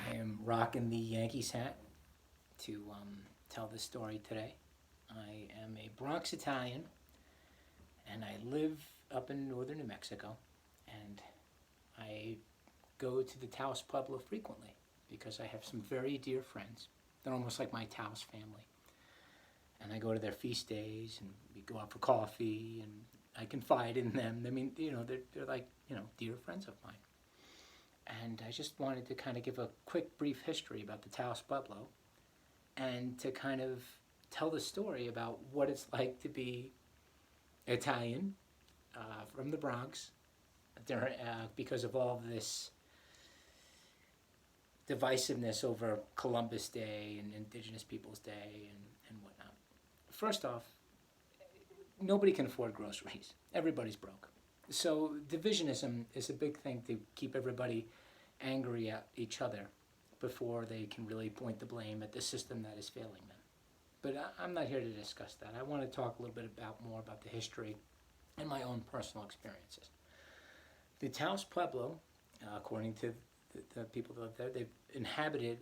I am rocking the Yankees hat to tell this story today. I am a Bronx Italian and I live up in northern New Mexico, and I go to the Taos Pueblo frequently because I have some very dear friends. They're almost like my Taos family. And I go to their feast days and we go out for coffee and I confide in them. I mean, they're like, dear friends of mine. And I just wanted to kind of give a quick, brief history about the Taos Pueblo and to kind of tell the story about what it's like to be Italian from the Bronx because of all of this divisiveness over Columbus Day and Indigenous Peoples Day and whatnot. First off, nobody can afford groceries. Everybody's broke. So divisionism is a big thing to keep everybody angry at each other before they can really point the blame at the system that is failing them. But I'm not here to discuss that. I want to talk a little bit more about the history and my own personal experiences. The Taos Pueblo, according to the people that live there, they've inhabited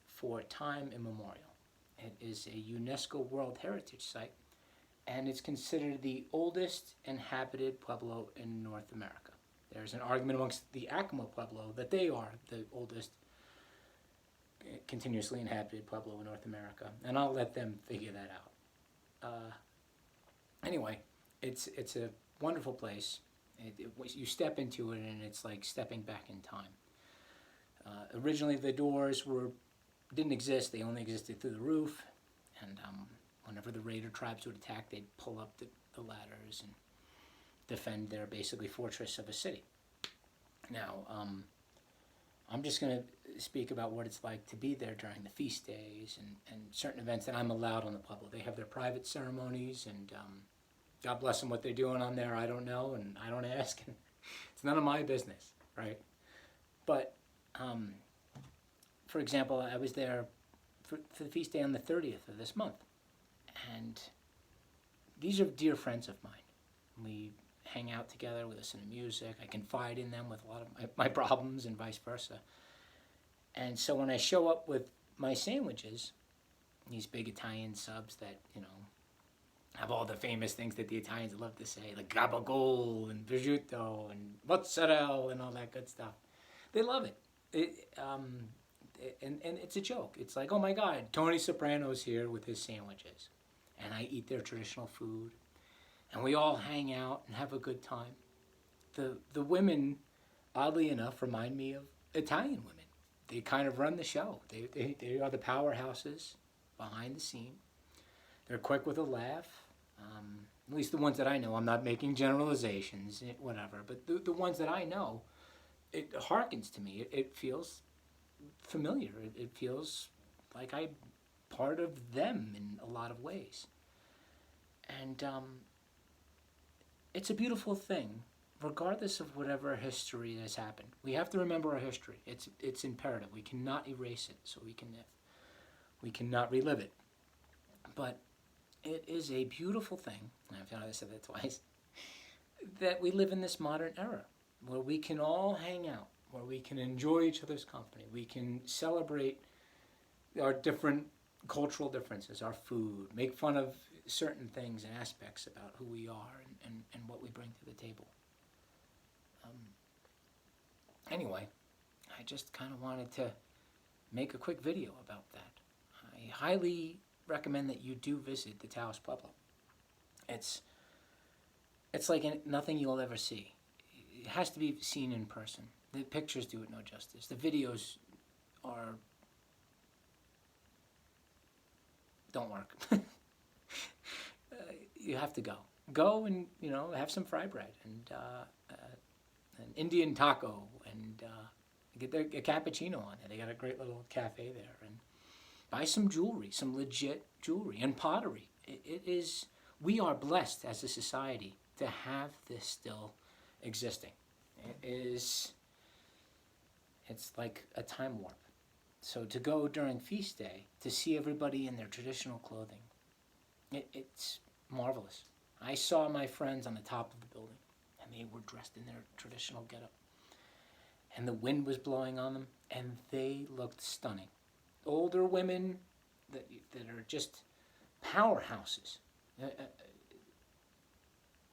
for time immemorial. It is a UNESCO World Heritage Site, and it's considered the oldest inhabited pueblo in North America. There's an argument amongst the Acoma Pueblo that they are the oldest continuously inhabited pueblo in North America, and I'll let them figure that out. Anyway, it's a wonderful place. You step into it, and it's like stepping back in time. Originally, the doors didn't exist; they only existed through the roof, and whenever the raider tribes would attack, they'd pull up the ladders and defend their basically fortress of a city. Now, I'm just going to speak about what it's like to be there during the feast days and certain events that I'm allowed on the Pueblo. They have their private ceremonies, and God bless them what they're doing on there. I don't know, and I don't ask. It's none of my business, right? But, for example, I was there for the feast day on the 30th of this month. And these are dear friends of mine. We hang out together, we listen to music, I confide in them with a lot of my problems and vice versa. And so when I show up with my sandwiches, these big Italian subs that, have all the famous things that the Italians love to say, like gabagool and prosciutto and mozzarella and all that good stuff. They love it. And it's a joke. It's like, oh my God, Tony Soprano's here with his sandwiches. And I eat their traditional food. And we all hang out and have a good time. The women, oddly enough, remind me of Italian women. They kind of run the show. They are the powerhouses behind the scene. They're quick with a laugh. At least the ones that I know. I'm not making generalizations, whatever. But the ones that I know, it harkens to me. It feels familiar. It feels like I'm part of them in a lot of ways. And it's a beautiful thing, regardless of whatever history has happened. We have to remember our history. It's imperative. We cannot erase it, so we cannot relive it. But it is a beautiful thing, and I've said that twice, that we live in this modern era where we can all hang out, where we can enjoy each other's company. We can celebrate our different cultural differences, our food, make fun of certain things and aspects about who we are and what we bring to the table. Anyway, I just kind of wanted to make a quick video about that. I highly recommend that you do visit the Taos Pueblo. It's like nothing you'll ever see. It has to be seen in person. The pictures do it no justice. The videos don't work. You have to go and have some fry bread and an Indian taco and get a cappuccino on it. They got a great little cafe there, and buy some jewelry, some legit jewelry and pottery. We are blessed as a society to have this still existing. It's like a time warp. So to go during feast day, to see everybody in their traditional clothing, it's marvelous. I saw my friends on the top of the building, and they were dressed in their traditional getup. And the wind was blowing on them. and they looked stunning. Older women that are just powerhouses.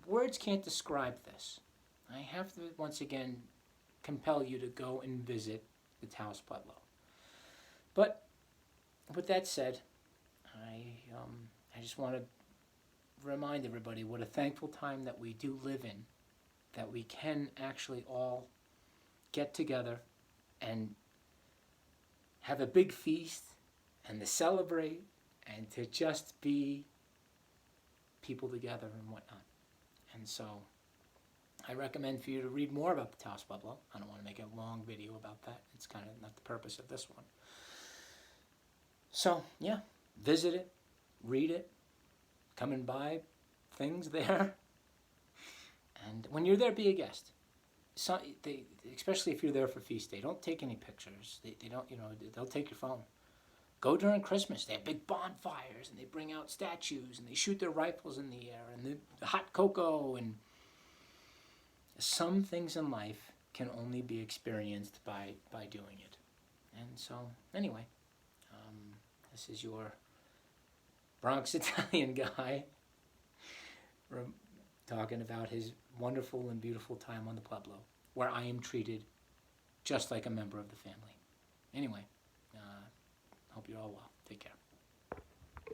Words can't describe this. I have to once again compel you to go and visit the Taos Pueblo. But with that said, I just want to remind everybody what a thankful time that we do live in, that we can actually all get together and have a big feast and to celebrate and to just be people together and whatnot. And so I recommend for you to read more about the Taos Pueblo. I don't want to make a long video about that. It's kind of not the purpose of this one. So, yeah, visit it, read it, come and buy things there. And when you're there, be a guest. So, especially if you're there for feast day, don't take any pictures. They don't, they'll take your phone. Go during Christmas. They have big bonfires, and they bring out statues, and they shoot their rifles in the air, and the hot cocoa. And some things in life can only be experienced by doing it. And so, anyway, this is your Bronx Italian guy talking about his wonderful and beautiful time on the Pueblo, where I am treated just like a member of the family. Anyway, hope you're all well. Take care.